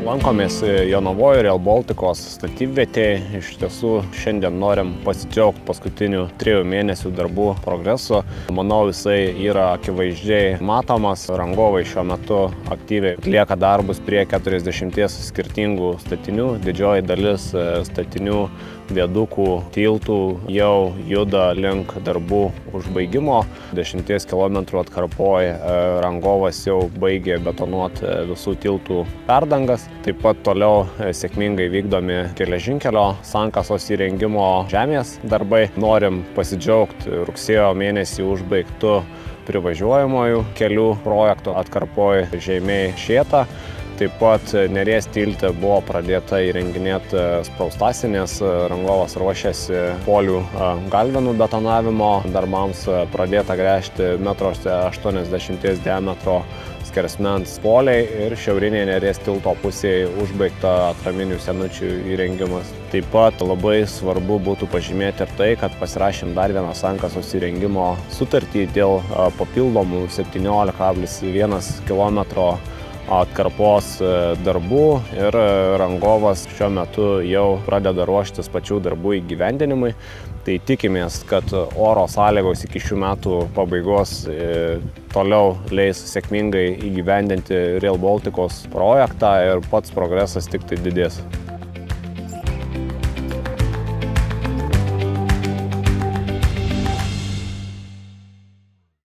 Lankomės Jonavoje Rail Balticos statybvietėje. Iš tiesų, šiandien norim pasidžiaugti paskutinių 3 mėnesių darbų progresu. Manau, jisai yra akivaizdžiai matomas. Rangovai šiuo metu aktyviai atlieka darbus prie 40 skirtingų statinių. Didžioji dalis statinių, viadukų, tiltų jau juda link darbų užbaigimo. 10 km atkarpoje rangovas jau baigė betonuoti visų tiltų perdangas. Taip pat toliau sėkmingai vykdomi geležinkelio sankasos įrengimo žemės darbai. Norim pasidžiaugti rugsėjo mėnesį užbaigtų privažiuojamojų kelių projektų atkarpoje Žeimiai Šėta. Taip pat Neries tilte buvo pradėta įrenginėti spraustasinės. Rangovas ruošiasi polių galvenų betonavimo darbams, pradėta gręžti 1,80 m diametro skersmens poliai ir šiaurinėje Neries tilto pusėje užbaigta atraminių senučių įrengimas. Taip pat labai svarbu būtų pažymėti ir tai, kad pasirašėm dar vieną sankasos įrengimo sutartį dėl papildomų 17,1 km atkarpos darbų ir rangovas šiuo metu jau pradeda ruoštis pačių darbų įgyvendinimui. Tai tikimės, kad oro sąlygos iki šių metų pabaigos toliau leis sėkmingai įgyvendinti Rail Balticos projektą ir pats progresas tik tai didės.